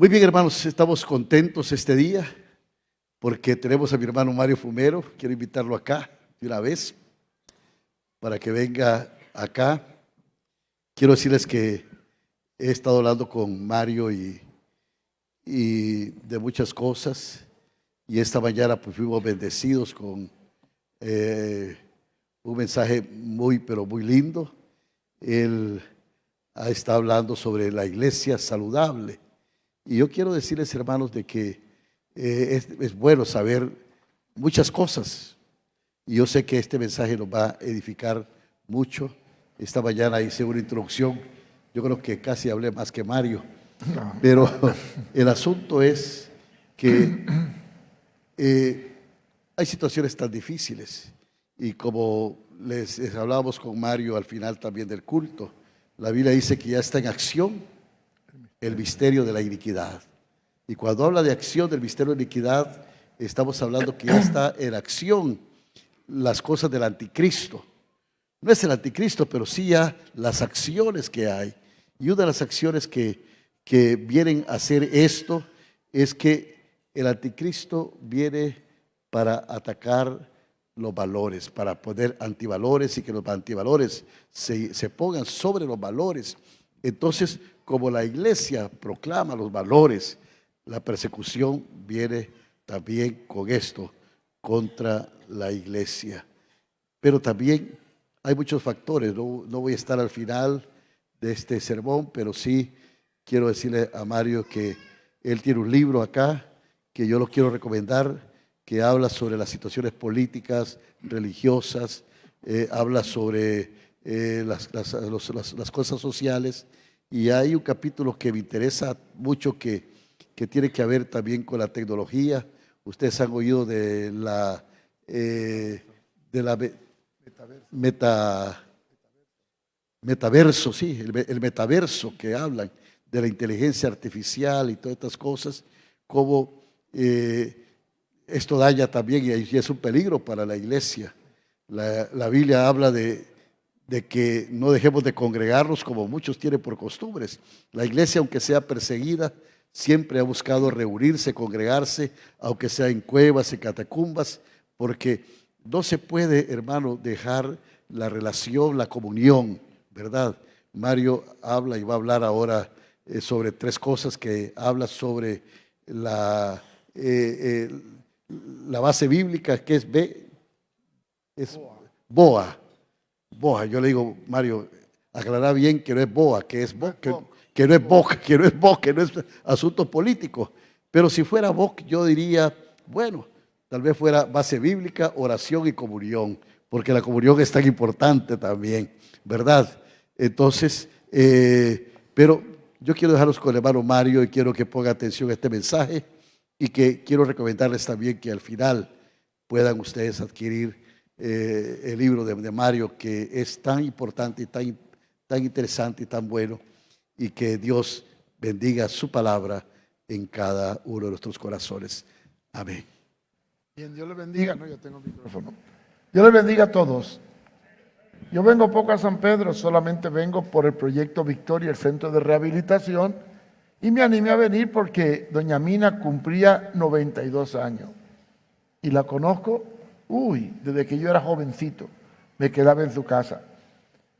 Muy bien, hermanos, estamos contentos este día porque tenemos a mi hermano Mario Fumero. Quiero invitarlo acá de una vez para que venga acá. Quiero decirles que he estado hablando con Mario y de muchas cosas, y esta mañana pues fuimos bendecidos con un mensaje pero muy lindo. Él ha estado hablando sobre la iglesia saludable. Y yo quiero decirles, hermanos, de que es bueno saber muchas cosas. Y yo sé que este mensaje nos va a edificar mucho. Esta mañana hice una introducción. Yo creo que casi hablé más que Mario. Pero el asunto es que hay situaciones tan difíciles. Y como les hablábamos con Mario al final también del culto, la Biblia dice que ya está en acción el misterio de la iniquidad. Y cuando habla de acción del misterio de la iniquidad, estamos hablando que ya está en acción las cosas del anticristo. No es el anticristo, pero sí ya las acciones que hay. Y una de las acciones que vienen a hacer esto es que el anticristo viene para atacar los valores, para poner antivalores y que los antivalores se pongan sobre los valores. Entonces, como la iglesia proclama los valores, la persecución viene también con esto contra la iglesia. Pero también hay muchos factores. No voy a estar al final de este sermón, pero sí quiero decirle a Mario que él tiene un libro acá que yo lo quiero recomendar, que habla sobre las situaciones políticas, religiosas, habla sobre las cosas sociales. Y hay un capítulo que me interesa mucho que tiene que ver también con la tecnología. Ustedes han oído de la metaverso, sí, el metaverso, que hablan de la inteligencia artificial y todas estas cosas, cómo esto daña también y es un peligro para la iglesia. La Biblia habla de que no dejemos de congregarnos como muchos tienen por costumbres. La iglesia, aunque sea perseguida, siempre ha buscado reunirse, congregarse, aunque sea en cuevas, en catacumbas, porque no se puede, hermano, dejar la relación, la comunión, ¿verdad? Mario habla y va a hablar ahora sobre tres cosas que habla sobre la base bíblica, que es Boa. Boa, yo le digo, Mario, aclará bien que no es boa, que es bo, que no es boca, que no es bo, que no es asunto político. Pero si fuera bo, yo diría, bueno, tal vez fuera base bíblica, oración y comunión, porque la comunión es tan importante también, ¿verdad? Entonces, pero yo quiero dejaros con el hermano Mario y quiero que ponga atención a este mensaje y que quiero recomendarles también que al final puedan ustedes adquirir el libro de Mario, que es tan importante y tan interesante y tan bueno, y que Dios bendiga su palabra en cada uno de nuestros corazones. Amén. Bien, Dios les bendiga. No, yo tengo micrófono. Dios les bendiga a todos. Yo vengo poco a San Pedro, solamente vengo por el proyecto Victoria, el centro de rehabilitación, y me animé a venir porque doña Mina cumplía 92 años. Y la conozco, desde que yo era jovencito, me quedaba en su casa.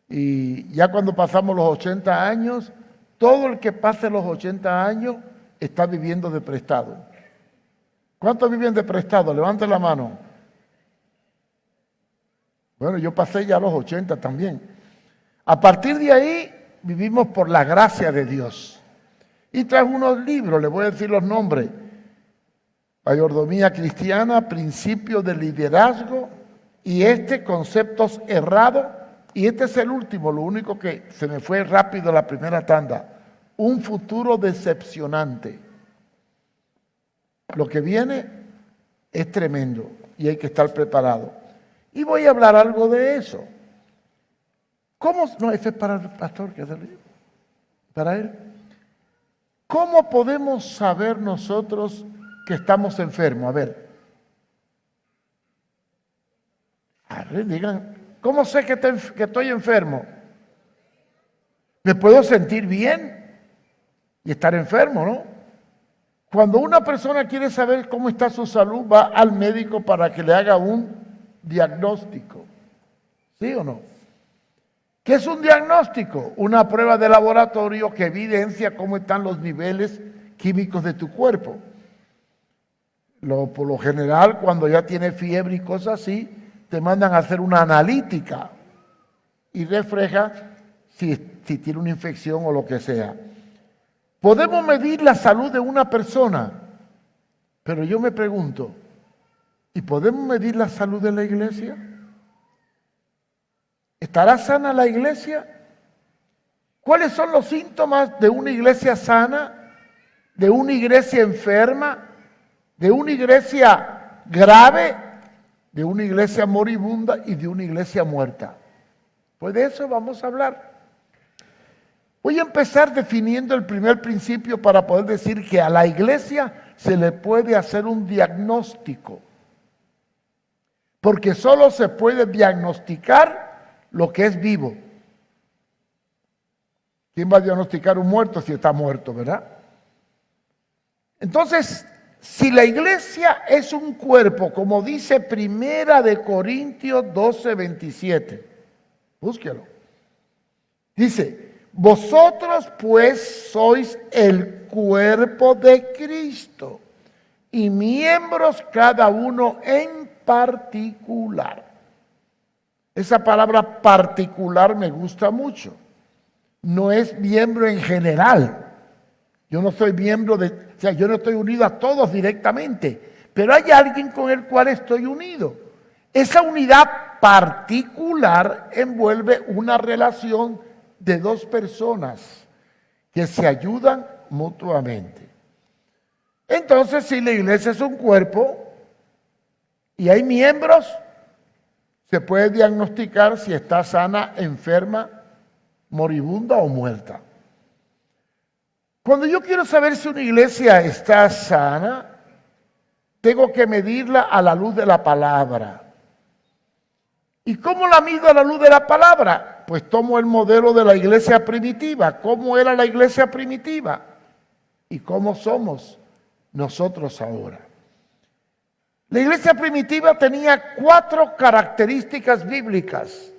Y ya cuando pasamos los 80 años, todo el que pase los 80 años está viviendo de prestado. ¿Cuántos viven de prestado? Levanten la mano. Bueno, yo pasé ya los 80 también. A partir de ahí, vivimos por la gracia de Dios. Y traje unos libros, les voy a decir los nombres. Mayordomía cristiana, principios de liderazgo, y conceptos errados, y este es el último, lo único que se me fue rápido la primera tanda, un futuro decepcionante. Lo que viene es tremendo y hay que estar preparado. Y voy a hablar algo de eso. ¿Cómo? No, ese es para el pastor, que es para él. ¿Cómo podemos saber nosotros que estamos enfermos? A ver, digan, ¿cómo sé que estoy enfermo? ¿Me puedo sentir bien y estar enfermo, no? Cuando una persona quiere saber cómo está su salud, va al médico para que le haga un diagnóstico. ¿Sí o no? ¿Qué es un diagnóstico? Una prueba de laboratorio que evidencia cómo están los niveles químicos de tu cuerpo. Por lo general, cuando ya tienes fiebre y cosas así, te mandan a hacer una analítica y refleja si tiene una infección o lo que sea. Podemos medir la salud de una persona, pero yo me pregunto, ¿y podemos medir la salud de la iglesia? ¿Estará sana la iglesia? ¿Cuáles son los síntomas de una iglesia sana, de una iglesia enferma, de una iglesia grave, de una iglesia moribunda y de una iglesia muerta? Pues de eso vamos a hablar. Voy a empezar definiendo el primer principio para poder decir que a la iglesia se le puede hacer un diagnóstico. Porque solo se puede diagnosticar lo que es vivo. ¿Quién va a diagnosticar un muerto si está muerto, verdad? Entonces, si la iglesia es un cuerpo, como dice Primera de Corintios 12:27, búsquelo. Dice, vosotros pues sois el cuerpo de Cristo y miembros cada uno en particular. Esa palabra particular me gusta mucho. No es miembro en general. Yo no soy miembro yo no estoy unido a todos directamente, pero hay alguien con el cual estoy unido. Esa unidad particular envuelve una relación de dos personas que se ayudan mutuamente. Entonces, si la iglesia es un cuerpo y hay miembros, se puede diagnosticar si está sana, enferma, moribunda o muerta. Cuando yo quiero saber si una iglesia está sana, tengo que medirla a la luz de la palabra. ¿Y cómo la mido a la luz de la palabra? Pues tomo el modelo de la iglesia primitiva. ¿Cómo era la iglesia primitiva? ¿Y cómo somos nosotros ahora? La iglesia primitiva tenía 4 características bíblicas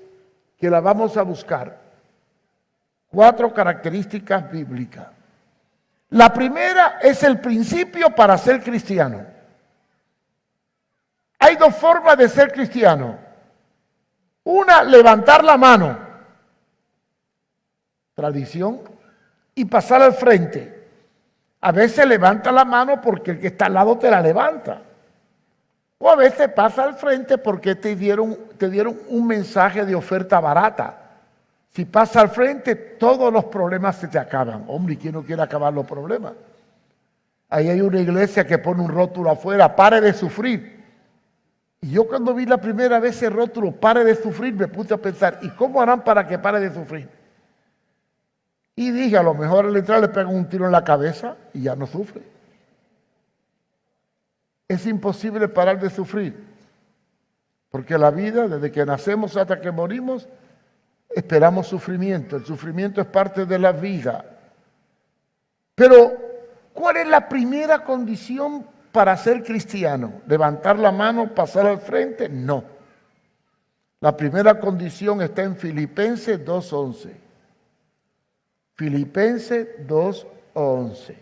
que las vamos a buscar. 4 características bíblicas. La primera es el principio para ser cristiano. Hay 2 formas de ser cristiano. Una, levantar la mano, tradición, y pasar al frente. A veces levanta la mano porque el que está al lado te la levanta. O a veces pasa al frente porque te dieron un mensaje de oferta barata. Si pasa al frente, todos los problemas se te acaban. Hombre, ¿y quién no quiere acabar los problemas? Ahí hay una iglesia que pone un rótulo afuera, pare de sufrir. Y yo cuando vi la primera vez ese rótulo, pare de sufrir, me puse a pensar, ¿y cómo harán para que pare de sufrir? Y dije, a lo mejor al entrar le pegan un tiro en la cabeza y ya no sufre. Es imposible parar de sufrir, porque la vida, desde que nacemos hasta que morimos, esperamos sufrimiento. El sufrimiento es parte de la vida. Pero, ¿cuál es la primera condición para ser cristiano? ¿Levantar la mano, pasar al frente? No. La primera condición está en Filipenses 2:11. Filipenses 2:11.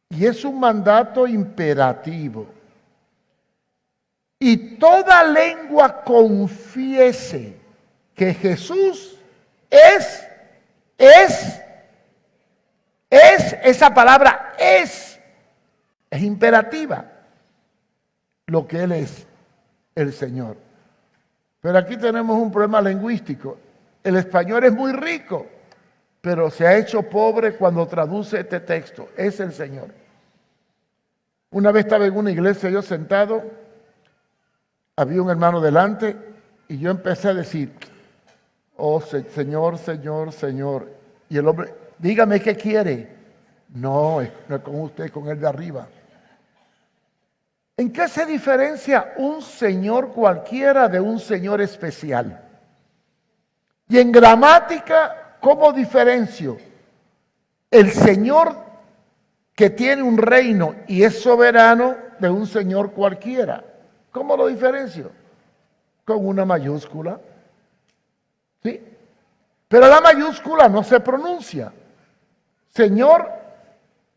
Y es un mandato imperativo. Y toda lengua confiese que Jesús es, esa palabra es imperativa, lo que Él es, el Señor. Pero aquí tenemos un problema lingüístico. El español es muy rico, pero se ha hecho pobre cuando traduce este texto. Es el Señor. Una vez estaba en una iglesia yo sentado, había un hermano delante y yo empecé a decir, oh Señor, Señor, Señor. Y el hombre, dígame qué quiere. No es con usted, es con el de arriba. ¿En qué se diferencia un Señor cualquiera de un Señor especial? Y en gramática, ¿cómo diferencio? el Señor que tiene un reino y es soberano de un señor cualquiera. ¿Cómo lo diferencio? Con una mayúscula. ¿Sí? Pero la mayúscula no se pronuncia. Señor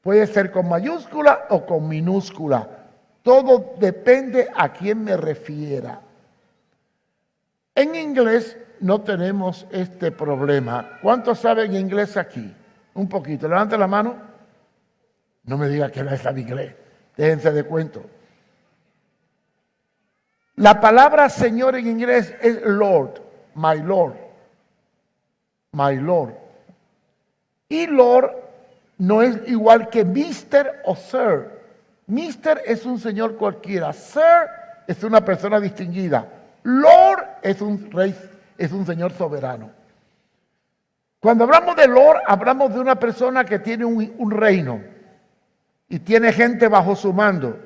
puede ser con mayúscula o con minúscula. Todo depende a quién me refiera. En inglés no tenemos este problema. ¿Cuántos saben inglés aquí? Un poquito. Levante la mano. No me diga que no sabe inglés. Déjense de cuento. La palabra Señor en inglés es Lord, my Lord, my Lord. Y Lord no es igual que Mister o Sir. Mister es un señor cualquiera. Sir es una persona distinguida. Lord es un rey, es un señor soberano. Cuando hablamos de Lord, hablamos de una persona que tiene un reino y tiene gente bajo su mando.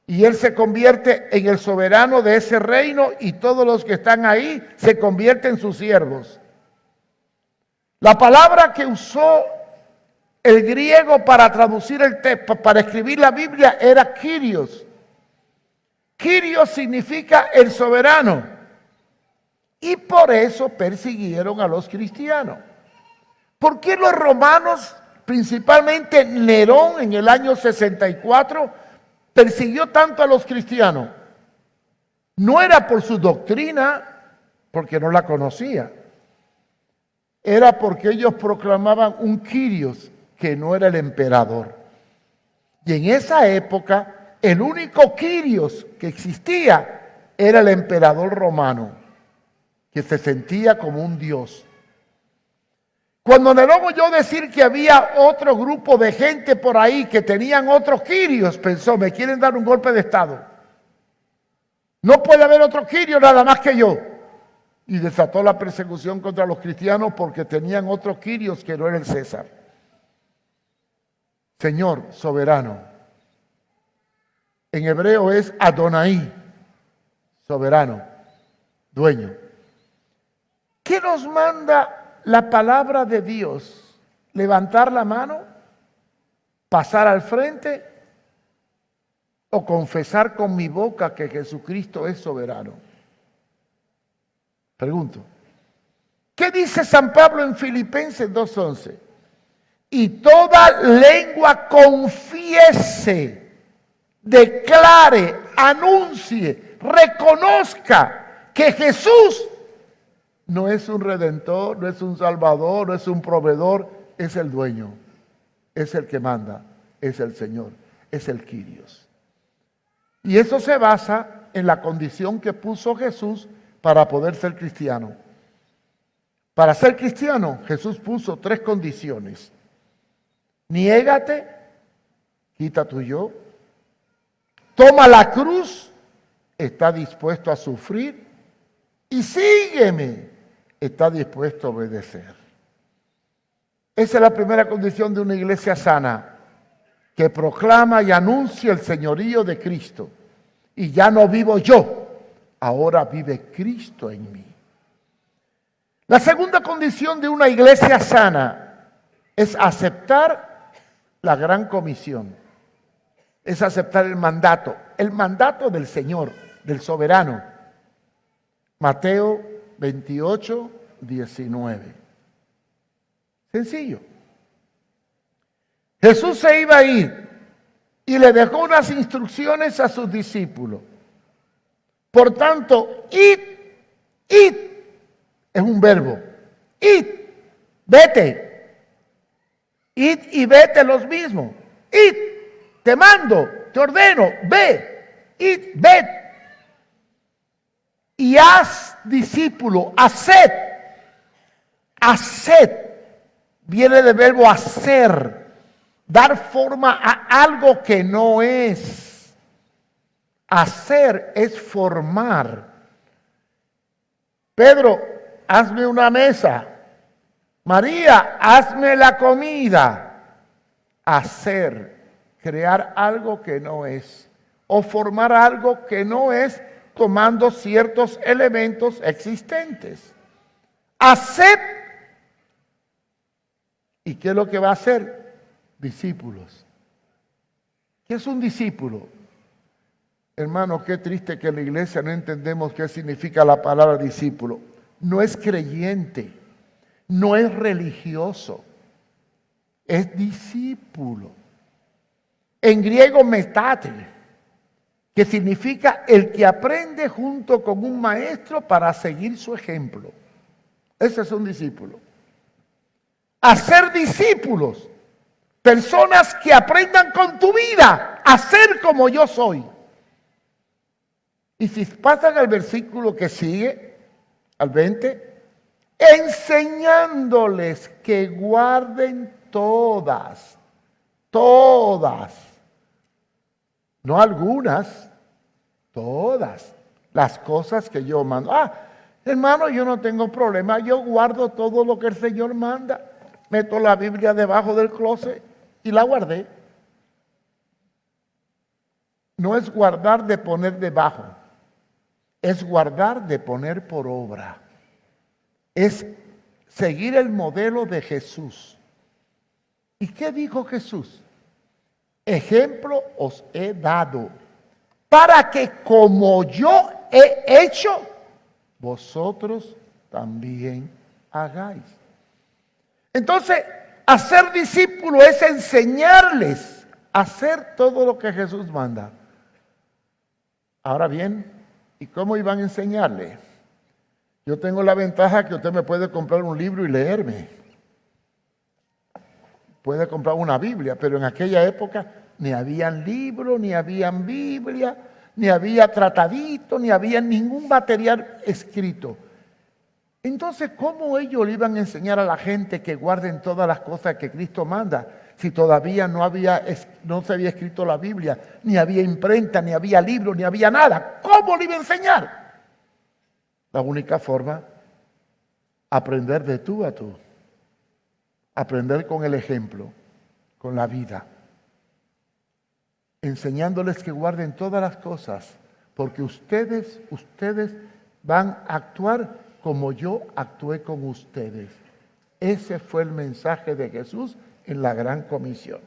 Y él se convierte en el soberano de ese reino y todos los que están ahí se convierten en sus siervos. La palabra que usó el griego para traducir el texto, para escribir la Biblia, era Kyrios. Kyrios significa el soberano. Y por eso persiguieron a los cristianos. ¿Por qué los romanos, principalmente Nerón en el año 64, persiguió tanto a los cristianos? No era por su doctrina, porque no la conocía. Era porque ellos proclamaban un Kyrios, que no era el emperador. Y en esa época, el único Kyrios que existía era el emperador romano, que se sentía como un dios. Cuando Nerón oyó decir que había otro grupo de gente por ahí que tenían otros Kyrios, pensó, me quieren dar un golpe de estado. No puede haber otro Kyrios nada más que yo. Y desató la persecución contra los cristianos porque tenían otros Kyrios que no era el César. Señor, soberano. En hebreo es Adonai, soberano, dueño. ¿Qué nos manda la palabra de Dios? ¿Levantar la mano? ¿Pasar al frente? ¿O confesar con mi boca que Jesucristo es soberano? Pregunto. ¿Qué dice San Pablo en Filipenses 2:11? Y toda lengua confiese, declare, anuncie, reconozca que Jesús no es un redentor, no es un salvador, no es un proveedor, es el dueño, es el que manda, es el Señor, es el Kyrios. Y eso se basa en la condición que puso Jesús para poder ser cristiano. Para ser cristiano, Jesús puso 3 condiciones. Niégate, quita tu yo, toma la cruz, está dispuesto a sufrir y sígueme, está dispuesto a obedecer. Esa es la primera condición de una iglesia sana, que proclama y anuncia el señorío de Cristo. Y ya no vivo yo, ahora vive Cristo en mí. La segunda condición de una iglesia sana es aceptar la gran comisión. Es aceptar el mandato del Señor, del soberano. Mateo 28, 19. Sencillo. Jesús se iba a ir y le dejó unas instrucciones a sus discípulos. Por tanto, id es un verbo. Id, vete. Id y vete los mismos. Id, te mando, te ordeno, ve. Id, ved. Y haz discípulo, haced. Haced. Viene del verbo hacer. Dar forma a algo que no es. Hacer es formar. Pedro, hazme una mesa. María, hazme la comida. Hacer, crear algo que no es. O formar algo que no es tomando ciertos elementos existentes. Haced ¿Y qué es lo que va a hacer? Discípulos. ¿Qué es un discípulo? Hermano, qué triste que en la iglesia no entendemos qué significa la palabra discípulo. No es creyente, no es religioso, es discípulo. En griego metate, que significa el que aprende junto con un maestro para seguir su ejemplo. Ese es un discípulo. Hacer discípulos, personas que aprendan con tu vida a ser como yo soy. Y si pasan al versículo que sigue, al 20, enseñándoles que guarden todas, no algunas, todas las cosas que yo mando. Hermano, yo no tengo problema, yo guardo todo lo que el Señor manda. Meto la Biblia debajo del closet y la guardé. No es guardar de poner debajo, es guardar de poner por obra. Es seguir el modelo de Jesús. ¿Y qué dijo Jesús? Ejemplo os he dado, para que como yo he hecho, vosotros también hagáis. Entonces, hacer discípulo es enseñarles a hacer todo lo que Jesús manda. Ahora bien, ¿y cómo iban a enseñarle? Yo tengo la ventaja que usted me puede comprar un libro y leerme. Puede comprar una Biblia, pero en aquella época ni habían libros, ni habían Biblia, ni había tratadito, ni había ningún material escrito. Entonces, ¿cómo ellos le iban a enseñar a la gente que guarden todas las cosas que Cristo manda? Si todavía no se había escrito la Biblia, ni había imprenta, ni había libro, ni había nada. ¿Cómo le iba a enseñar? La única forma, aprender de tú a tú. Aprender con el ejemplo, con la vida. Enseñándoles que guarden todas las cosas, porque ustedes van a actuar como yo actué con ustedes. Ese fue el mensaje de Jesús en la Gran Comisión.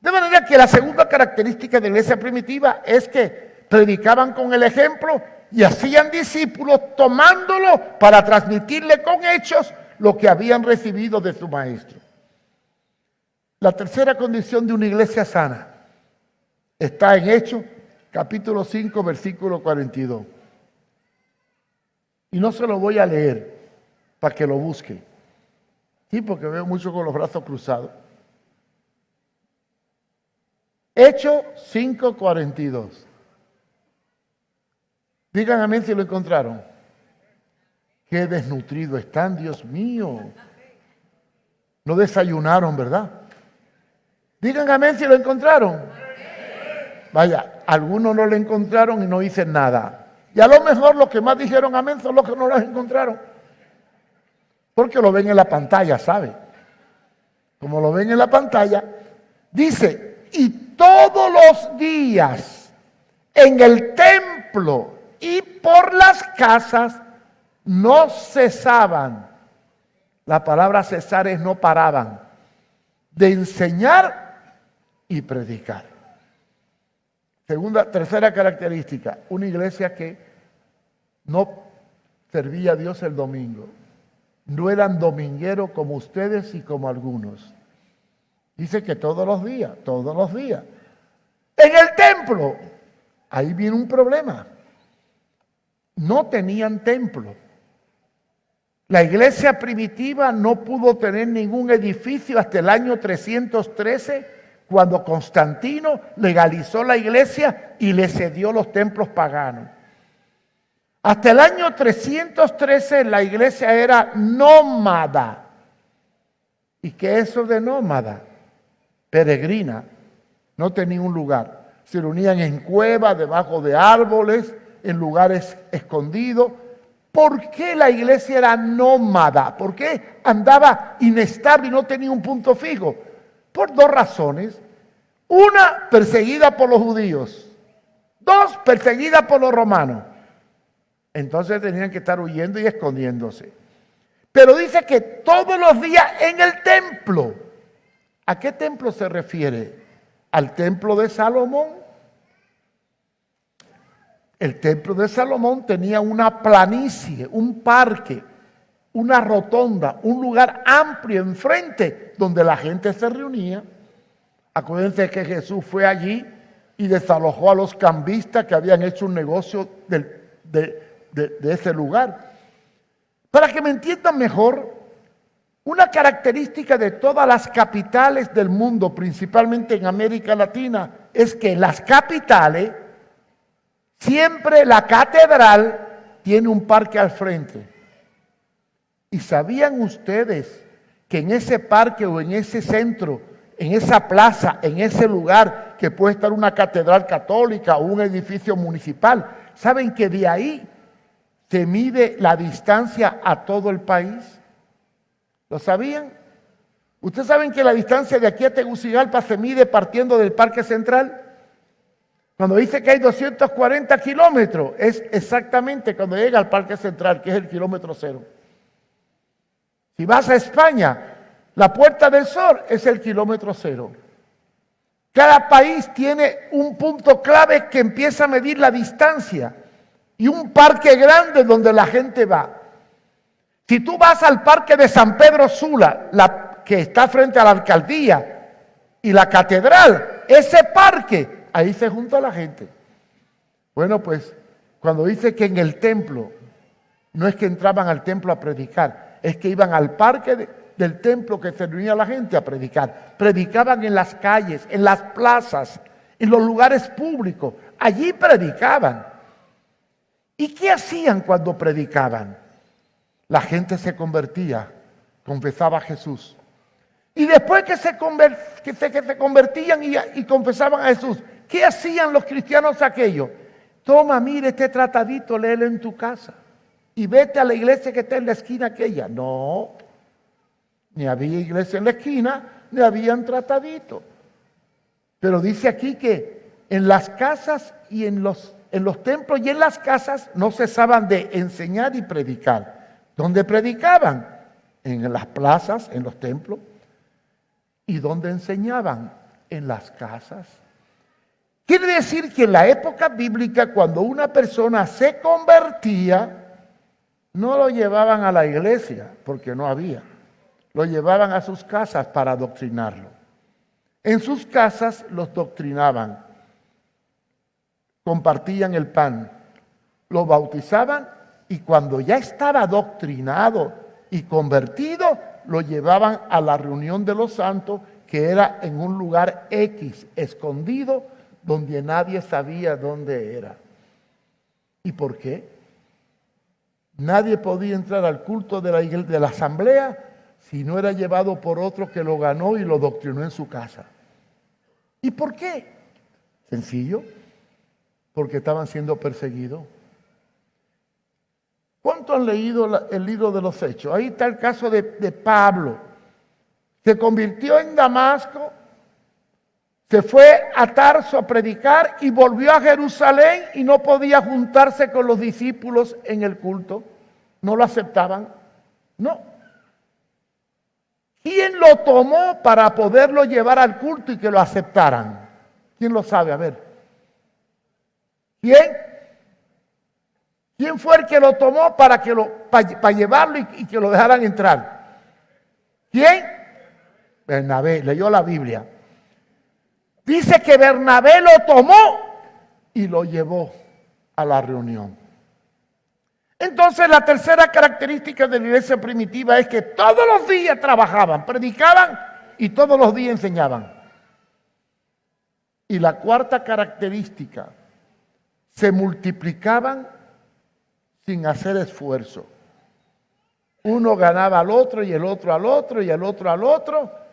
De manera que la segunda característica de la iglesia primitiva es que predicaban con el ejemplo y hacían discípulos tomándolo para transmitirle con hechos lo que habían recibido de su maestro. La tercera condición de una iglesia sana está en Hechos, capítulo 5, versículo 42. Y no se lo voy a leer para que lo busque. Sí, porque veo mucho con los brazos cruzados. Hechos 5, 42. Digan amén si lo encontraron. Qué desnutrido están, Dios mío. No desayunaron, ¿verdad? Digan amén si lo encontraron. Vaya, algunos no lo encontraron y no dicen nada. Y a lo mejor los que más dijeron amén son los que no lo encontraron. Porque lo ven en la pantalla, ¿sabe? Como lo ven en la pantalla, dice, y todos los días en el templo y por las casas no cesaban. La palabra cesar es no paraban de enseñar y predicar. Tercera característica, una iglesia que no servía a Dios el domingo. No eran domingueros como ustedes y como algunos. Dice que todos los días. En el templo, ahí viene un problema. No tenían templo. La iglesia primitiva no pudo tener ningún edificio hasta el año 313, cuando Constantino legalizó la iglesia y le cedió los templos paganos. Hasta el año 313 la iglesia era nómada. ¿Y qué es eso de nómada? Peregrina. No tenía un lugar. Se reunían en cuevas, debajo de árboles, en lugares escondidos. ¿Por qué la iglesia era nómada? ¿Por qué andaba inestable y no tenía un punto fijo? Por dos razones. Una, perseguida por los judíos. Dos, perseguida por los romanos. Entonces tenían que estar huyendo y escondiéndose. Pero dice que todos los días en el templo. ¿A qué templo se refiere? ¿Al templo de Salomón? El templo de Salomón tenía una planicie, un parque, una rotonda, un lugar amplio enfrente donde la gente se reunía. Acuérdense que Jesús fue allí y desalojó a los cambistas que habían hecho un negocio de ese lugar. Para que me entiendan mejor, una característica de todas las capitales del mundo, principalmente en América Latina, es que en las capitales siempre la catedral tiene un parque al frente. ¿Y sabían ustedes que en ese parque o en ese centro, en esa plaza, en ese lugar, que puede estar una catedral católica o un edificio municipal, saben que de ahí se mide la distancia a todo el país? ¿Lo sabían? ¿Ustedes saben que la distancia de aquí a Tegucigalpa se mide partiendo del Parque Central? Cuando dice que hay 240 kilómetros, es exactamente cuando llega al Parque Central, que es el kilómetro 0. Si vas a España, la Puerta del Sol es el kilómetro 0. Cada país tiene un punto clave que empieza a medir la distancia y un parque grande donde la gente va. Si tú vas al parque de San Pedro Sula, que está frente a la alcaldía, y la catedral, ese parque, ahí se junta la gente. Bueno, pues cuando dice que en el templo, no es que entraban al templo a predicar, es que iban al parque del templo que se reunía la gente a predicar. Predicaban en las calles, en las plazas, en los lugares públicos. Allí predicaban. ¿Y qué hacían cuando predicaban? La gente se convertía, confesaba a Jesús. Y después que se convertían y confesaban a Jesús, ¿qué hacían los cristianos aquellos? Toma, mire este tratadito, léelo en tu casa. Y vete a la iglesia que está en la esquina aquella. No, ni había iglesia en la esquina, ni habían tratadito. Pero dice aquí que en las casas y en los templos y en las casas no cesaban de enseñar y predicar. ¿Dónde predicaban? En las plazas, en los templos. ¿Y dónde enseñaban? En las casas. Quiere decir que en la época bíblica, cuando una persona se convertía, no lo llevaban a la iglesia, porque no había. Lo llevaban a sus casas para adoctrinarlo. En sus casas los doctrinaban. Compartían el pan. Lo bautizaban y cuando ya estaba adoctrinado y convertido, lo llevaban a la reunión de los santos, que era en un lugar X, escondido, donde nadie sabía dónde era. ¿Y por qué? Nadie podía entrar al culto de la asamblea si no era llevado por otro que lo ganó y lo doctrinó en su casa. ¿Y por qué? Sencillo, porque estaban siendo perseguidos. ¿Cuántos han leído el libro de los Hechos? Ahí está el caso de Pablo. Se convirtió en Damasco, se fue a Tarso a predicar y volvió a Jerusalén y no podía juntarse con los discípulos en el culto. No lo aceptaban. No. ¿Quién lo tomó para poderlo llevar al culto y que lo aceptaran? ¿Quién lo sabe? A ver. ¿Quién? ¿Quién fue el que lo tomó para llevarlo y que lo dejaran entrar? ¿Quién? Bernabé. Leyó la Biblia. Dice que Bernabé lo tomó y lo llevó a la reunión. Entonces, la tercera característica de la iglesia primitiva es que todos los días trabajaban, predicaban y todos los días enseñaban. Y la cuarta característica, se multiplicaban sin hacer esfuerzo. Uno ganaba al otro y el otro al otro y el otro al otro.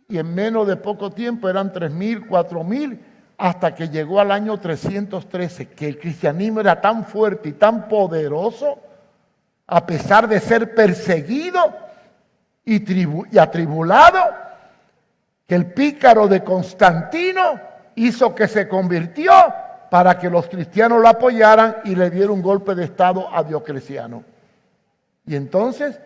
Y en menos de poco tiempo eran 3,000, 4,000, hasta que llegó al año 313, que el cristianismo era tan fuerte y tan poderoso, a pesar de ser perseguido y atribulado, que el pícaro de Constantino hizo que se convirtió para que los cristianos lo apoyaran y le dieron un golpe de estado a Diocleciano. Y entonces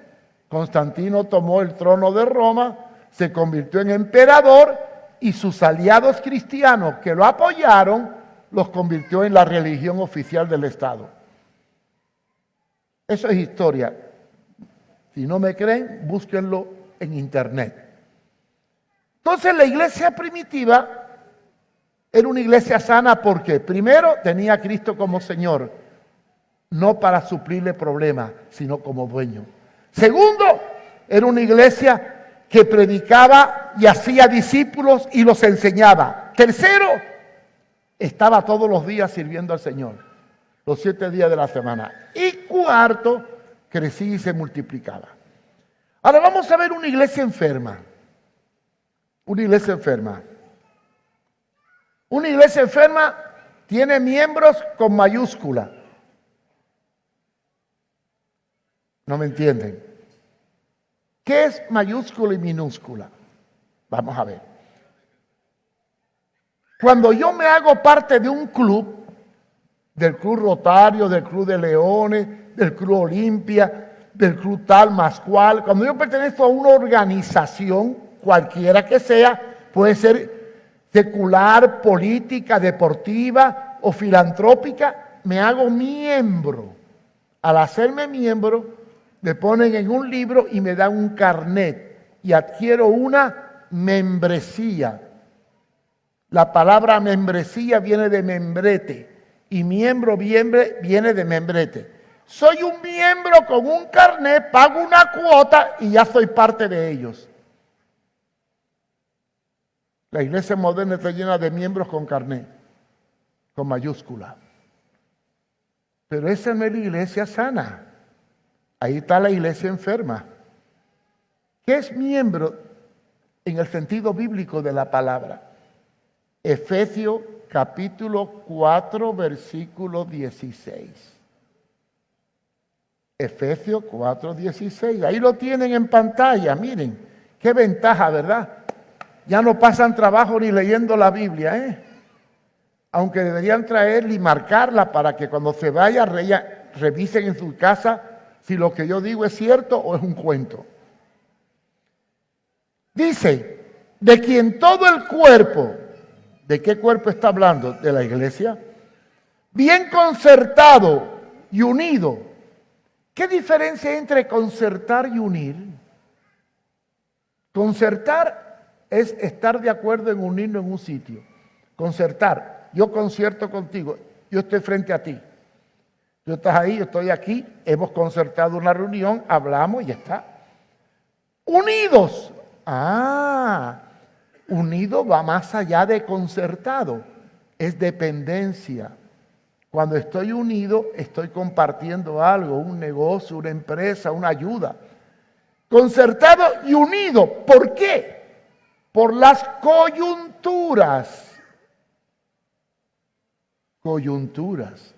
Constantino tomó el trono de Roma, se convirtió en emperador y sus aliados cristianos que lo apoyaron los convirtió en la religión oficial del Estado. Eso es historia. Si no me creen, búsquenlo en internet. Entonces la iglesia primitiva era una iglesia sana porque primero tenía a Cristo como Señor, no para suplirle problemas, sino como dueño. Segundo, era una iglesia que predicaba y hacía discípulos y los enseñaba. Tercero, estaba todos los días sirviendo al Señor, los 7 días de la semana. Y cuarto, crecía y se multiplicaba. Ahora vamos a ver una iglesia enferma. Una iglesia enferma. Una iglesia enferma tiene miembros con mayúscula. ¿No me entienden? ¿Qué es mayúscula y minúscula? Vamos a ver. Cuando yo me hago parte de un club, del Club Rotario, del Club de Leones, del Club Olimpia, del Club tal más cual, cuando yo pertenezco a una organización, cualquiera que sea, puede ser secular, política, deportiva o filantrópica, me hago miembro. Al hacerme miembro, me ponen en un libro y me dan un carnet y adquiero una membresía. La palabra membresía viene de membrete y miembro viene de membrete. Soy un miembro con un carnet, pago una cuota y ya soy parte de ellos. La iglesia moderna está llena de miembros con carnet, con mayúscula. Pero esa no es la iglesia sana. Ahí está la iglesia enferma. ¿Qué es miembro en el sentido bíblico de la palabra? Efesios capítulo 4, versículo 16. Efesios 4, 16. Ahí lo tienen en pantalla, miren. Qué ventaja, ¿verdad? Ya no pasan trabajo ni leyendo la Biblia, ¿eh? Aunque deberían traerla y marcarla para que cuando se vaya revisen en su casa si lo que yo digo es cierto o es un cuento. Dice, de quien todo el cuerpo, ¿de qué cuerpo está hablando? De la iglesia. Bien concertado y unido. ¿Qué diferencia hay entre concertar y unir? Concertar es estar de acuerdo en unirnos en un sitio. Concertar. Yo concierto contigo. Yo estoy frente a ti. Tú estás ahí, yo estoy aquí. Hemos concertado una reunión, hablamos y ya está. Unidos. Unido va más allá de concertado. Es dependencia. Cuando estoy unido, estoy compartiendo algo, un negocio, una empresa, una ayuda. Concertado y unido. ¿Por qué? Por las coyunturas. Coyunturas.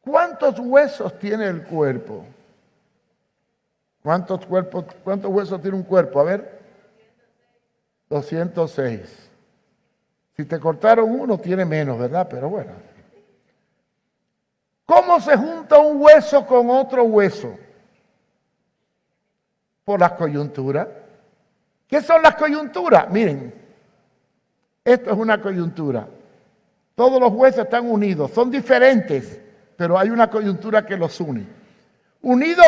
¿Cuántos huesos tiene el cuerpo? ¿Cuántos huesos tiene un cuerpo? A ver. 206. Si te cortaron uno, tiene menos, ¿verdad? Pero bueno. ¿Cómo se junta un hueso con otro hueso? Por las coyunturas. ¿Qué son las coyunturas? Miren, esto es una coyuntura. Todos los huesos están unidos, son diferentes, pero hay una coyuntura que los une. Unidos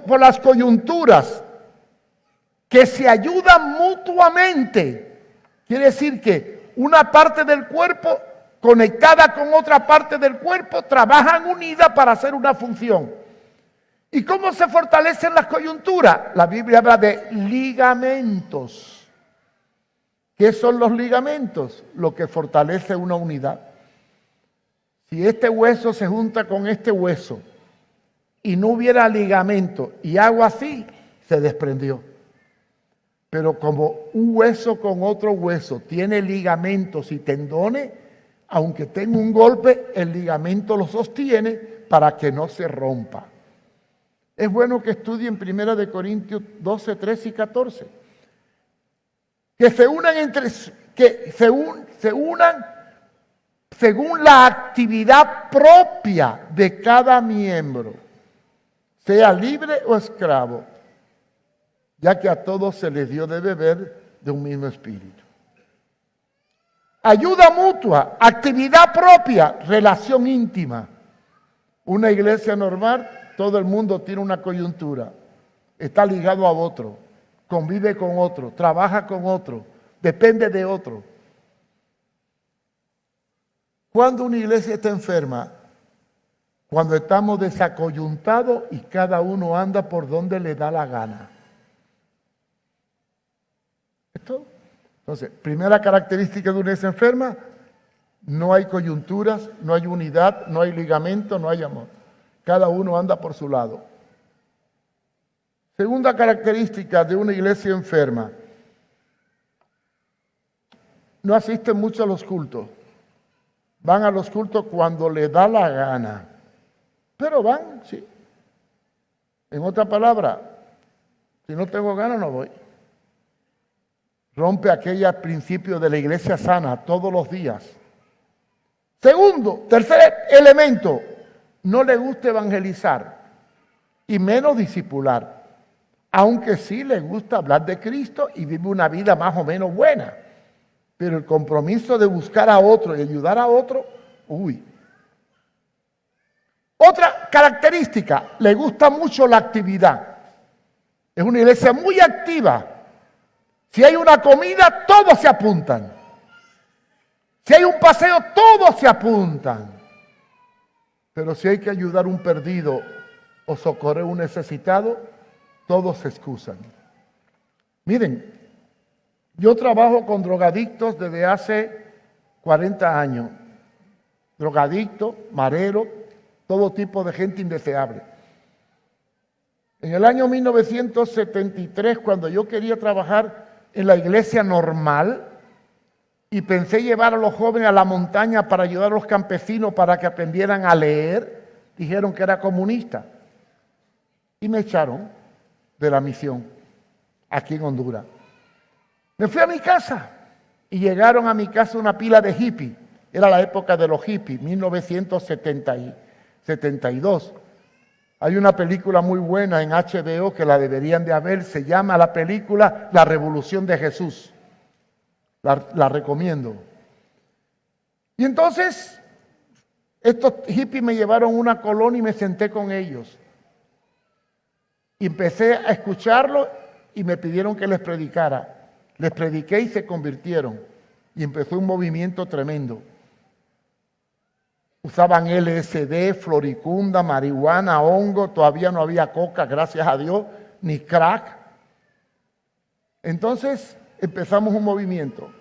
por las coyunturas que se ayudan mutuamente. Quiere decir que una parte del cuerpo conectada con otra parte del cuerpo trabajan unidas para hacer una función. ¿Y cómo se fortalecen las coyunturas? La Biblia habla de ligamentos. ¿Qué son los ligamentos? Lo que fortalece una unidad. Si este hueso se junta con este hueso y no hubiera ligamento y hago así, se desprendió. Pero como un hueso con otro hueso tiene ligamentos y tendones, aunque tenga un golpe, el ligamento lo sostiene para que no se rompa. Es bueno que estudien 1 Corintios 12, 13 y 14. Que se unan según la actividad propia de cada miembro, sea libre o esclavo. ya que a todos se les dio de beber de un mismo espíritu. Ayuda mutua, actividad propia, relación íntima. Una iglesia normal, todo el mundo tiene una coyuntura, está ligado a otro, convive con otro, trabaja con otro, depende de otro. Cuando una iglesia está enferma, cuando estamos desacoyuntados y cada uno anda por donde le da la gana. ¿Esto? Entonces, primera característica de una iglesia enferma, no hay coyunturas, no hay unidad, no hay ligamento, no hay amor. Cada uno anda por su lado. Segunda característica de una iglesia enferma, no asisten mucho a los cultos. Van a los cultos cuando le da la gana. Pero van, sí. En otra palabra, si no tengo ganas, no voy. Rompe aquel principio de la iglesia sana todos los días. Segundo, tercer elemento, no le gusta evangelizar y menos discipular, aunque sí le gusta hablar de Cristo y vive una vida más o menos buena. Pero el compromiso de buscar a otro y ayudar a otro, uy. Otra característica, le gusta mucho la actividad. Es una iglesia muy activa. Si hay una comida, todos se apuntan. Si hay un paseo, todos se apuntan. Pero si hay que ayudar a un perdido o socorrer a un necesitado, todos se excusan. Miren, yo trabajo con drogadictos desde hace 40 años. Drogadictos, mareros, todo tipo de gente indeseable. En el año 1973, cuando yo quería trabajar en la iglesia normal y pensé llevar a los jóvenes a la montaña para ayudar a los campesinos para que aprendieran a leer, dijeron que era comunista y me echaron de la misión aquí en Honduras. Me fui a mi casa y llegaron a mi casa una pila de hippies. Era la época de los hippies, 1972. Hay una película muy buena en HBO que la deberían de ver, se llama la película La Revolución de Jesús. La recomiendo. Y entonces, estos hippies me llevaron a una colonia y me senté con ellos. Y empecé a escucharlos y me pidieron que les predicara. Les prediqué y se convirtieron. Y empezó un movimiento tremendo. Usaban LSD, floricunda, marihuana, hongo, todavía no había coca, gracias a Dios, ni crack. Entonces empezamos un movimiento.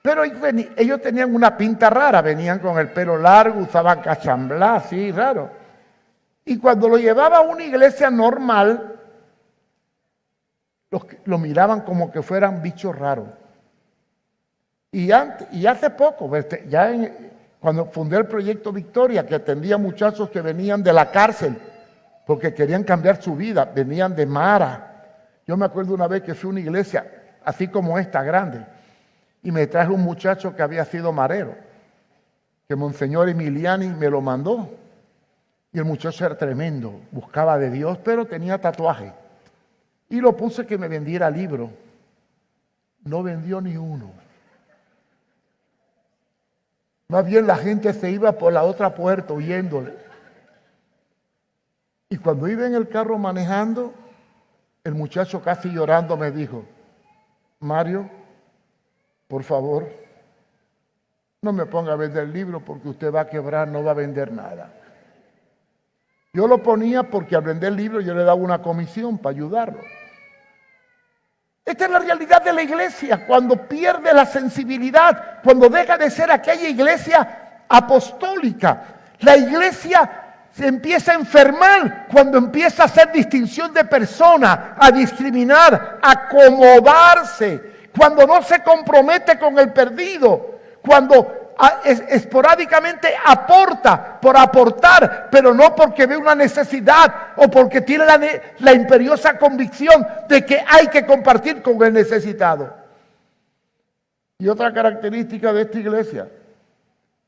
Pero ellos tenían una pinta rara, venían con el pelo largo, usaban cachamblá, así, raro. Y cuando lo llevaba a una iglesia normal, lo miraban como que fueran bichos raros. Y hace poco, cuando fundé el Proyecto Victoria, que atendía muchachos que venían de la cárcel porque querían cambiar su vida, venían de Mara. Yo me acuerdo una vez que fui a una iglesia, así como esta, grande, y me traje un muchacho que había sido marero, que Monseñor Emiliani me lo mandó. Y el muchacho era tremendo, buscaba de Dios, pero tenía tatuaje. Y lo puse que me vendiera libros. No vendió ni uno. Más bien la gente se iba por la otra puerta huyéndole. Y cuando iba en el carro manejando, el muchacho casi llorando me dijo, Mario, por favor, no me ponga a vender el libro porque usted va a quebrar, no va a vender nada. Yo lo ponía porque al vender el libro yo le daba una comisión para ayudarlo. Esta es la realidad de la iglesia, cuando pierde la sensibilidad, cuando deja de ser aquella iglesia apostólica. La iglesia se empieza a enfermar cuando empieza a hacer distinción de personas, a discriminar, a acomodarse, cuando no se compromete con el perdido, cuando esporádicamente aporta por aportar, pero no porque ve una necesidad o porque tiene la imperiosa convicción de que hay que compartir con el necesitado. Y otra característica de esta iglesia,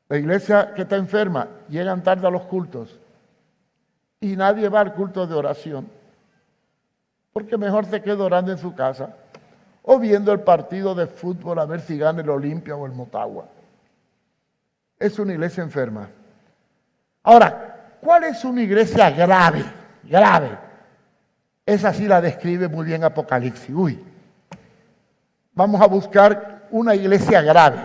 la iglesia que está enferma, llegan tarde a los cultos y nadie va al culto de oración. porque mejor se queda orando en su casa o viendo el partido de fútbol a ver si gana el Olimpia o el Motagua. Es una iglesia enferma. Ahora, ¿cuál es una iglesia grave? Grave. Esa sí la describe muy bien Apocalipsis. Vamos a buscar una iglesia grave.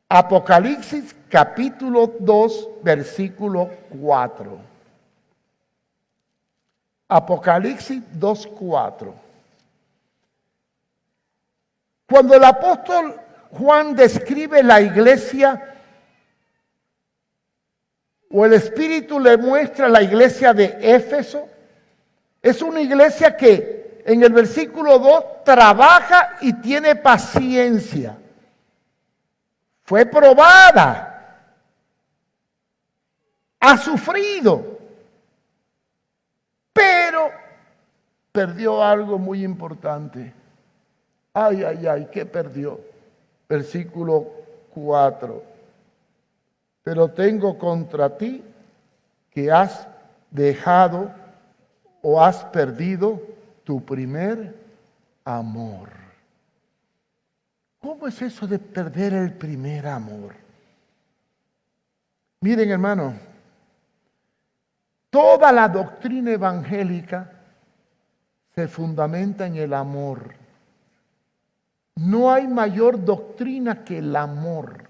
Apocalipsis capítulo 2, versículo 4. Apocalipsis 2, 4. Cuando el apóstol Juan describe la iglesia, o el Espíritu le muestra la iglesia de Éfeso, es una iglesia que en el versículo 2 trabaja y tiene paciencia. Fue probada, ha sufrido, pero perdió algo muy importante. Ay, ay, ay, ¿qué perdió? Versículo 4. Pero tengo contra ti que has dejado o has perdido tu primer amor. ¿Cómo es eso de perder el primer amor? Miren, hermano, toda la doctrina evangélica se fundamenta en el amor. No hay mayor doctrina que el amor.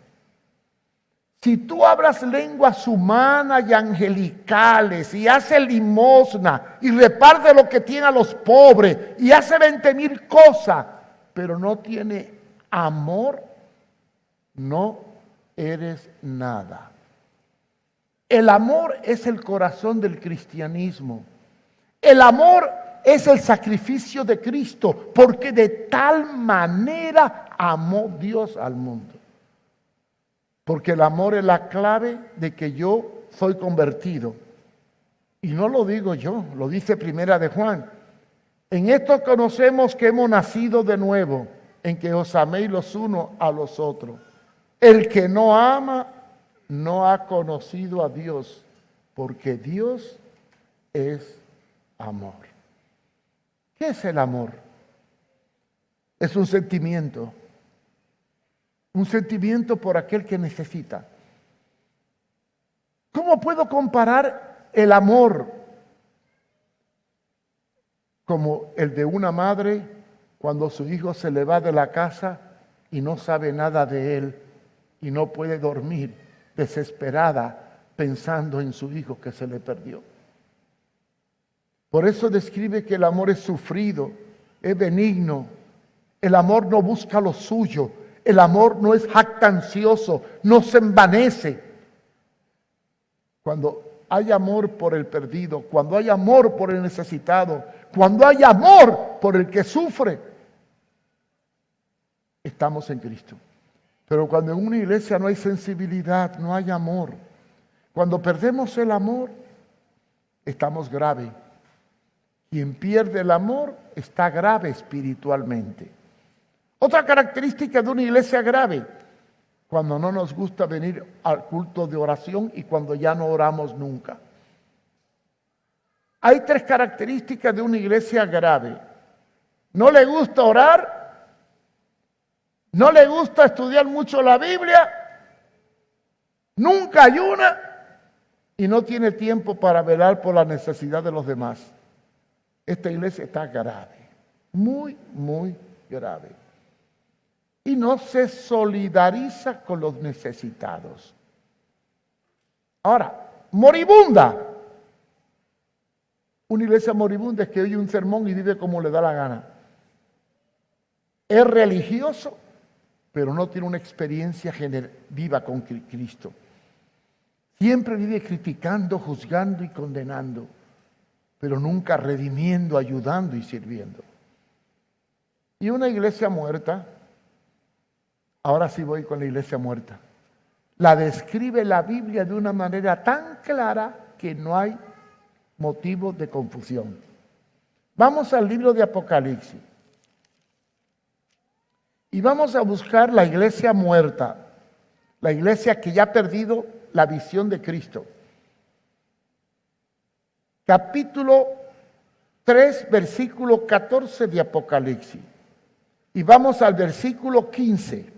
Si tú hablas lenguas humanas y angelicales y haces limosna y reparte lo que tiene a los pobres y hace 20,000 cosas, pero no tiene amor, no eres nada. El amor es el corazón del cristianismo. El amor es el sacrificio de Cristo, porque de tal manera amó Dios al mundo. Porque el amor es la clave de que yo soy convertido. Y no lo digo yo, lo dice Primera de Juan. En esto conocemos que hemos nacido de nuevo, en que os améis los unos a los otros. El que no ama no ha conocido a Dios, porque Dios es amor. ¿Qué es el amor? Es un sentimiento por aquel que necesita. ¿Cómo puedo comparar el amor como el de una madre cuando su hijo se le va de la casa y no sabe nada de él y no puede dormir, desesperada, pensando en su hijo que se le perdió? Por eso describe que el amor es sufrido, es benigno. El amor no busca lo suyo. El amor no es jactancioso, no se envanece. Cuando hay amor por el perdido, cuando hay amor por el necesitado, cuando hay amor por el que sufre, estamos en Cristo. Pero cuando en una iglesia no hay sensibilidad, no hay amor, cuando perdemos el amor, estamos grave. Quien pierde el amor está grave espiritualmente. Otra característica de una iglesia grave, cuando no nos gusta venir al culto de oración y cuando ya no oramos nunca. Hay 3 características de una iglesia grave. No le gusta orar, no le gusta estudiar mucho la Biblia, nunca ayuna y no tiene tiempo para velar por la necesidad de los demás. Esta iglesia está grave, muy, muy grave. Y no se solidariza con los necesitados. Ahora, moribunda. Una iglesia moribunda es que oye un sermón y vive como le da la gana. Es religioso, pero no tiene una experiencia viva con Cristo. Siempre vive criticando, juzgando y condenando, pero nunca redimiendo, ayudando y sirviendo. Y una iglesia muerta, ahora sí voy con la iglesia muerta, la describe la Biblia de una manera tan clara que no hay motivo de confusión. Vamos al libro de Apocalipsis y vamos a buscar la iglesia muerta, la iglesia que ya ha perdido la visión de Cristo. Capítulo 3, versículo 14 de Apocalipsis. Y vamos al versículo 15.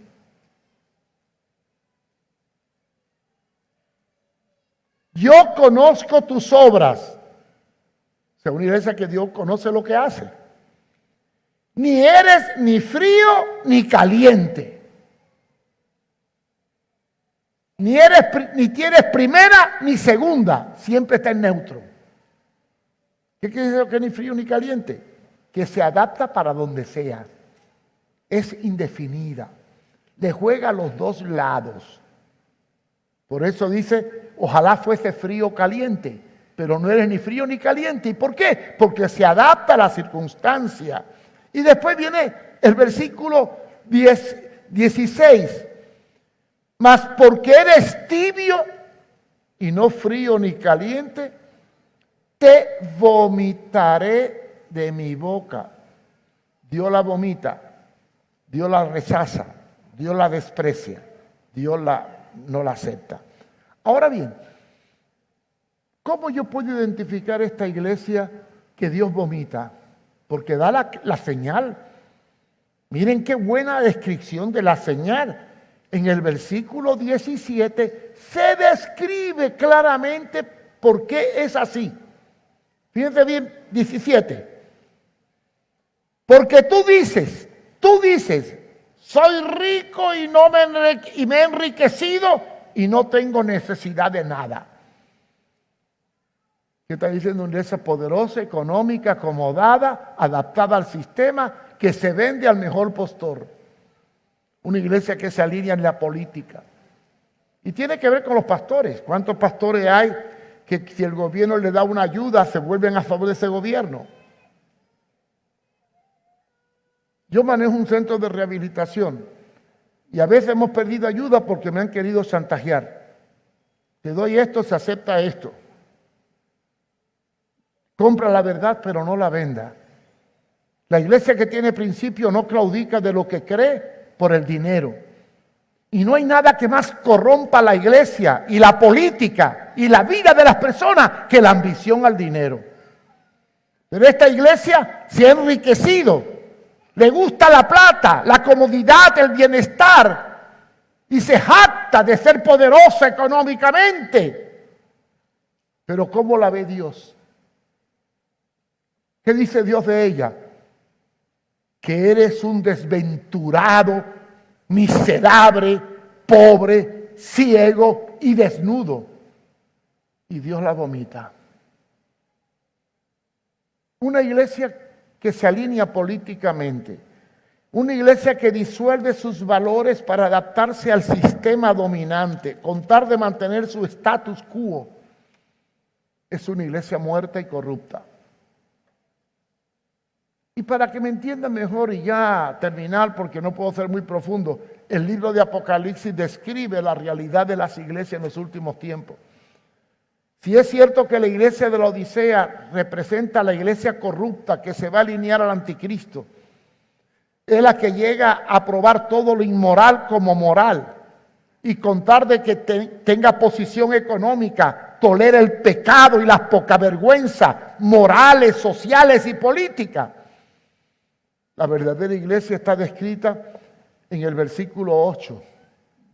Yo conozco tus obras. Según la iglesia que Dios conoce lo que hace. Ni eres ni frío ni caliente. Ni tienes primera ni segunda. Siempre está en neutro. ¿Qué quiere decir que ni frío ni caliente? Que se adapta para donde sea. Es indefinida. Le juega a los dos lados. Por eso dice, ojalá fuese frío o caliente, pero no eres ni frío ni caliente. ¿Y por qué? Porque se adapta a la circunstancia. Y después viene el versículo 16. Mas porque eres tibio y no frío ni caliente, te vomitaré de mi boca. Dios la vomita, Dios la rechaza, Dios la desprecia, Dios no la acepta. Ahora bien, ¿cómo yo puedo identificar esta iglesia que Dios vomita? Porque da la señal. Miren qué buena descripción de la señal. En el versículo 17 se describe claramente por qué es así. Fíjense bien, 17. Porque tú dices, soy rico y me he enriquecido y no tengo necesidad de nada. ¿Qué está diciendo? Una iglesia poderosa, económica, acomodada, adaptada al sistema, que se vende al mejor postor. Una iglesia que se alinea en la política. Y tiene que ver con los pastores. ¿Cuántos pastores hay que si el gobierno le da una ayuda se vuelven a favor de ese gobierno? Yo manejo un centro de rehabilitación y a veces hemos perdido ayuda porque me han querido chantajear. Te doy esto, se acepta esto. Compra la verdad, pero no la venda. La iglesia que tiene principio no claudica de lo que cree por el dinero. Y no hay nada que más corrompa la iglesia y la política y la vida de las personas que la ambición al dinero. Pero esta iglesia se ha enriquecido. Le gusta la plata, la comodidad, el bienestar. Y se jacta de ser poderosa económicamente. Pero ¿cómo la ve Dios? ¿Qué dice Dios de ella? Que eres un desventurado, miserable, pobre, ciego y desnudo. Y Dios la vomita. Una iglesia que se alinea políticamente. Una iglesia que disuelve sus valores para adaptarse al sistema dominante, con tal de mantener su status quo. Es una iglesia muerta y corrupta. Y para que me entiendan mejor y ya terminar, porque no puedo ser muy profundo, el libro de Apocalipsis describe la realidad de las iglesias en los últimos tiempos. Si es cierto que la iglesia de la Odisea representa a la iglesia corrupta que se va a alinear al anticristo, es la que llega a probar todo lo inmoral como moral y contar de que tenga posición económica, tolera el pecado y las pocavergüenzas morales, sociales y políticas. La verdadera iglesia está descrita en el versículo 8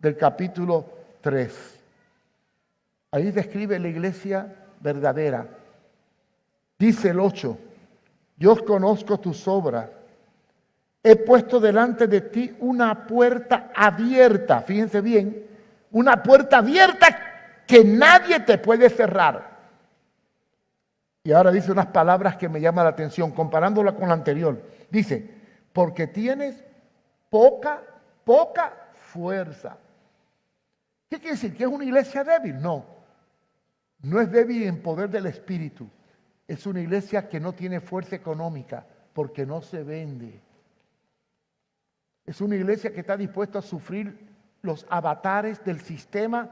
del capítulo 3. Ahí describe la iglesia verdadera. Dice el 8, yo conozco tus obras. He puesto delante de ti una puerta abierta. Fíjense bien, una puerta abierta que nadie te puede cerrar. Y ahora dice unas palabras que me llaman la atención, comparándola con la anterior. Dice, porque tienes poca fuerza. ¿Qué quiere decir? ¿Que es una iglesia débil? No. No es débil en poder del Espíritu. Es una iglesia que no tiene fuerza económica porque no se vende. Es una iglesia que está dispuesta a sufrir los avatares del sistema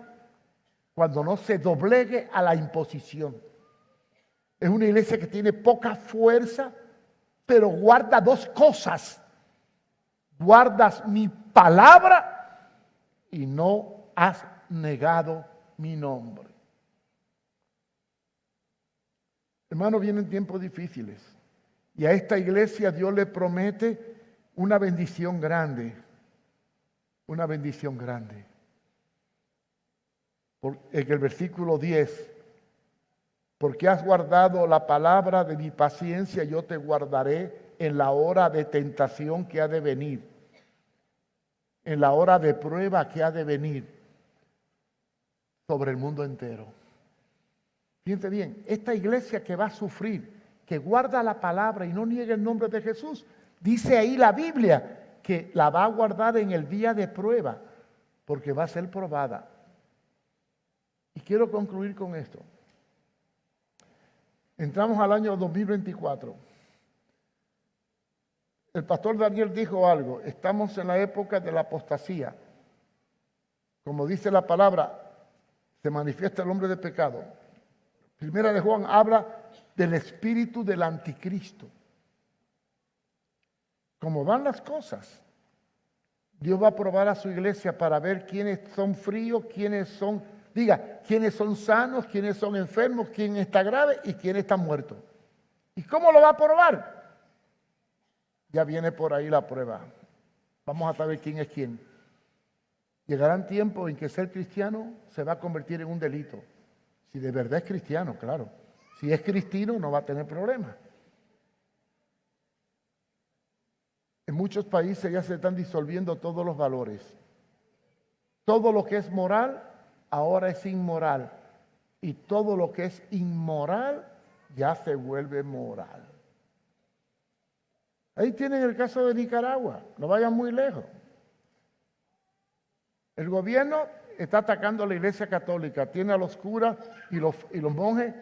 cuando no se doblegue a la imposición. Es una iglesia que tiene poca fuerza, pero guarda dos cosas. Guardas mi palabra y no has negado mi nombre. Hermano, vienen tiempos difíciles. Y a esta iglesia Dios le promete una bendición grande. Una bendición grande. En el versículo 10. Porque has guardado la palabra de mi paciencia, yo te guardaré en la hora de tentación que ha de venir. En la hora de prueba que ha de venir sobre el mundo entero. Fíjense bien, esta iglesia que va a sufrir, que guarda la palabra y no niega el nombre de Jesús, dice ahí la Biblia que la va a guardar en el día de prueba, porque va a ser probada. Y quiero concluir con esto. Entramos al año 2024. El pastor Daniel dijo algo, estamos en la época de la apostasía. Como dice la palabra, se manifiesta el hombre de pecado. Primera de Juan habla del espíritu del anticristo. Como van las cosas, Dios va a probar a su iglesia para ver quiénes son fríos, quiénes son sanos, quiénes son enfermos, quién está grave y quién está muerto. ¿Y cómo lo va a probar? Ya viene por ahí la prueba. Vamos a saber quién es quién. Llegarán tiempos en que ser cristiano se va a convertir en un delito. Si de verdad es cristiano, claro. Si es cristino no va a tener problemas. En muchos países ya se están disolviendo todos los valores. Todo lo que es moral ahora es inmoral. Y todo lo que es inmoral ya se vuelve moral. Ahí tienen el caso de Nicaragua. No vayan muy lejos. El gobierno está atacando a la iglesia católica. Tiene a los curas y los monjes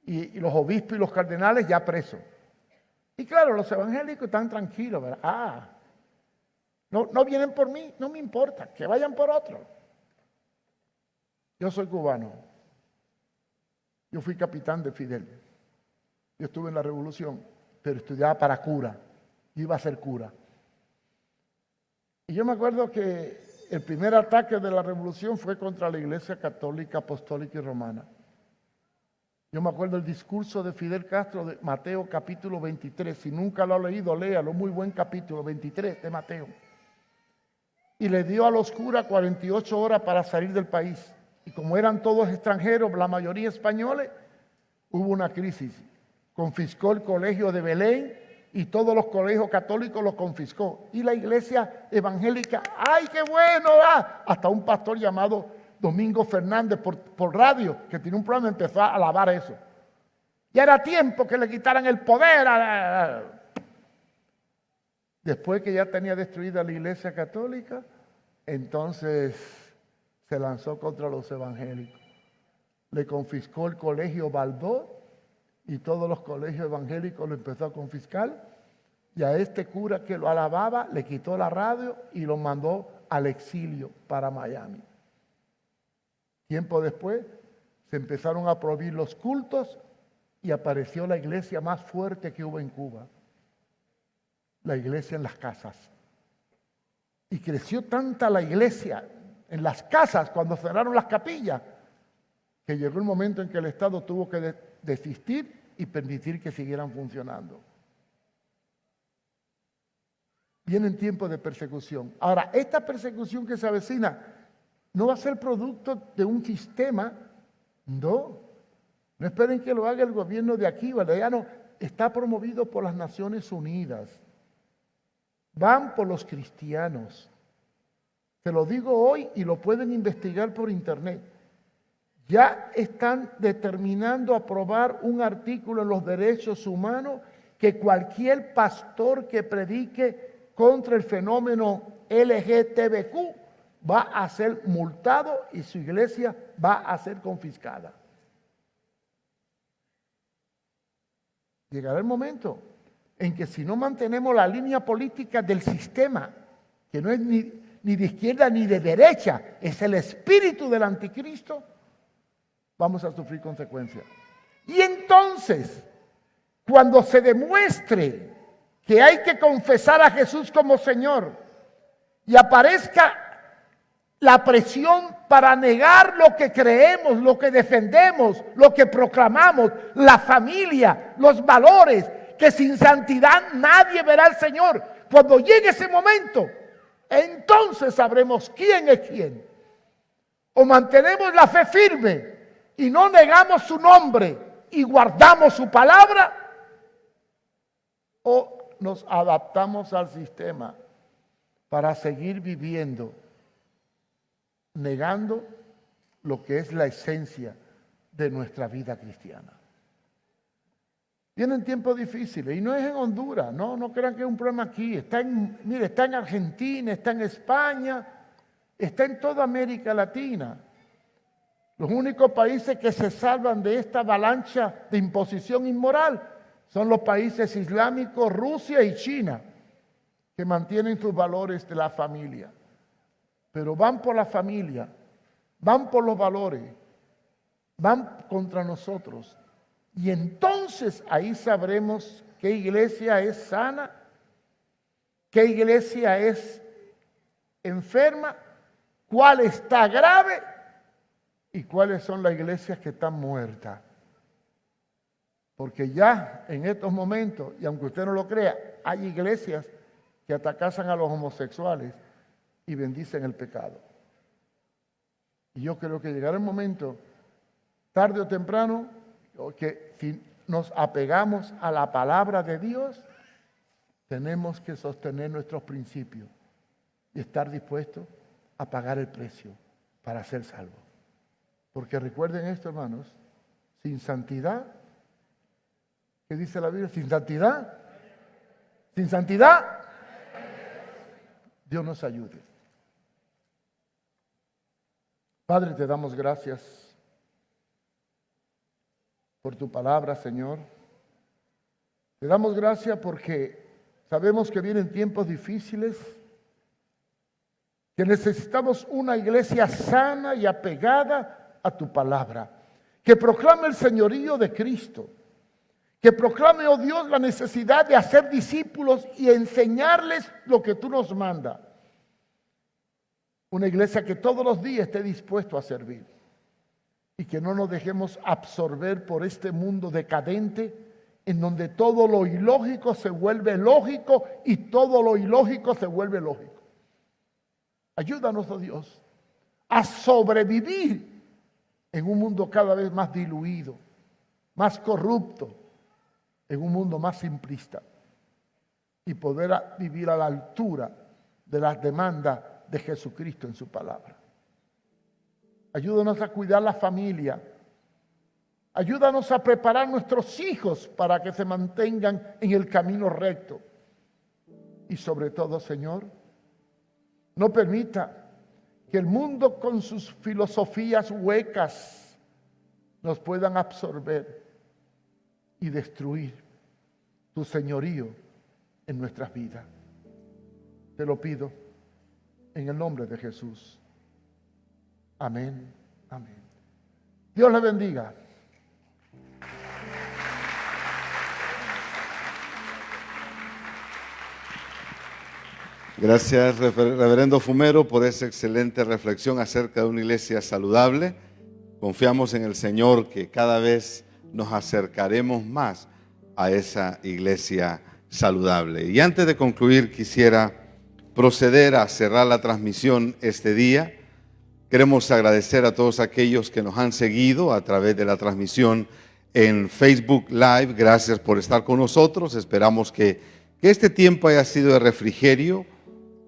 y los obispos y los cardenales ya presos. Y claro, los evangélicos están tranquilos, ¿verdad? No vienen por mí, no me importa, que vayan por otro. Yo soy cubano. Yo fui capitán de Fidel. Yo estuve en la revolución, pero estudiaba para cura. Yo iba a ser cura. Y yo me acuerdo que el primer ataque de la revolución fue contra la iglesia católica, apostólica y romana. Yo me acuerdo el discurso de Fidel Castro de Mateo capítulo 23. Si nunca lo ha leído, léalo. Muy buen capítulo 23 de Mateo. Y le dio a los curas 48 horas para salir del país. Y como eran todos extranjeros, la mayoría españoles, hubo una crisis. Confiscó el colegio de Belén y todos los colegios católicos los confiscó. Y la iglesia evangélica, ¡ay, qué bueno! Hasta un pastor llamado Domingo Fernández por radio, que tiene un programa, empezó a alabar eso. Ya era tiempo que le quitaran el poder. Después que ya tenía destruida la iglesia católica, entonces se lanzó contra los evangélicos. Le confiscó el colegio Baldó y todos los colegios evangélicos lo empezó a confiscar. Y a este cura que lo alababa le quitó la radio y lo mandó al exilio para Miami. Tiempo después se empezaron a prohibir los cultos y apareció la iglesia más fuerte que hubo en Cuba. La iglesia en las casas. Y creció tanta la iglesia en las casas cuando cerraron las capillas, que llegó el momento en que el Estado tuvo que desistir y permitir que siguieran funcionando. Vienen tiempos de persecución. Ahora, esta persecución que se avecina no va a ser producto de un sistema, no. No esperen que lo haga el gobierno de aquí, ¿verdad? Ya no, está promovido por las Naciones Unidas. Van por los cristianos. Se lo digo hoy y lo pueden investigar por internet. Ya están determinando aprobar un artículo en los derechos humanos que cualquier pastor que predique contra el fenómeno LGTBQ va a ser multado y su iglesia va a ser confiscada. Llegará el momento en que si no mantenemos la línea política del sistema, que no es ni de izquierda ni de derecha, es el espíritu del anticristo, vamos a sufrir consecuencias. Y entonces, cuando se demuestre que hay que confesar a Jesús como Señor y aparezca la presión para negar lo que creemos, lo que defendemos, lo que proclamamos, la familia, los valores, que sin santidad nadie verá al Señor. Cuando llegue ese momento, entonces sabremos quién es quién. O mantenemos la fe firme y no negamos su nombre y guardamos su palabra, o nos adaptamos al sistema para seguir viviendo, negando lo que es la esencia de nuestra vida cristiana. Vienen tiempos difíciles y no es en Honduras, no crean que es un problema aquí. Está en Argentina, está en España, está en toda América Latina. Los únicos países que se salvan de esta avalancha de imposición inmoral son los países islámicos, Rusia y China, que mantienen sus valores de la familia. Pero van por la familia, van por los valores, van contra nosotros. Y entonces ahí sabremos qué iglesia es sana, qué iglesia es enferma, cuál está grave y cuáles son las iglesias que están muertas. Porque ya en estos momentos, y aunque usted no lo crea, hay iglesias que atacan a los homosexuales y bendicen el pecado. Y yo creo que llegará el momento, tarde o temprano, que si nos apegamos a la palabra de Dios, tenemos que sostener nuestros principios y estar dispuestos a pagar el precio para ser salvos. Porque recuerden esto, hermanos, sin santidad, ¿qué dice la Biblia? Sin santidad, Dios nos ayude. Padre, te damos gracias por tu palabra, Señor. Te damos gracias porque sabemos que vienen tiempos difíciles, que necesitamos una iglesia sana y apegada a tu palabra, que proclame el señorío de Cristo, que proclame, oh Dios, la necesidad de hacer discípulos y enseñarles lo que tú nos mandas. Una iglesia que todos los días esté dispuesto a servir y que no nos dejemos absorber por este mundo decadente en donde todo lo ilógico se vuelve lógico y todo lo ilógico se vuelve lógico. Ayúdanos, oh Dios, a sobrevivir en un mundo cada vez más diluido, más corrupto, en un mundo más simplista y poder vivir a la altura de las demandas de Jesucristo en su palabra. Ayúdanos a cuidar la familia. Ayúdanos a preparar nuestros hijos para que se mantengan en el camino recto. Y sobre todo, Señor, no permita que el mundo con sus filosofías huecas nos puedan absorber y destruir tu señorío en nuestras vidas. Te lo pido en el nombre de Jesús. Amén, amén. Dios le bendiga. Gracias, reverendo Fumero, por esa excelente reflexión acerca de una iglesia saludable. Confiamos en el Señor que cada vez nos acercaremos más a esa iglesia saludable. Y antes de concluir, quisiera proceder a cerrar la transmisión este día. Queremos agradecer a todos aquellos que nos han seguido a través de la transmisión en Facebook Live. Gracias por estar con nosotros. Esperamos que este tiempo haya sido de refrigerio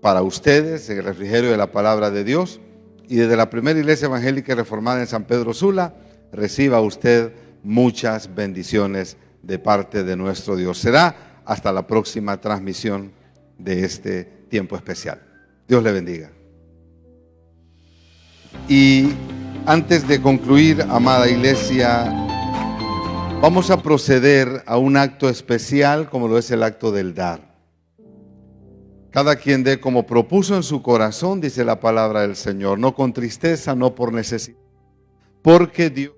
para ustedes, el refrigerio de la palabra de Dios. Y desde la primera iglesia evangélica y reformada en San Pedro Sula, reciba usted muchas bendiciones de parte de nuestro Dios. Será hasta la próxima transmisión de este tiempo especial. Dios le bendiga. Y antes de concluir, amada iglesia, vamos a proceder a un acto especial como lo es el acto del dar. Cada quien dé como propuso en su corazón, dice la palabra del Señor, no con tristeza, no por necesidad, porque Dios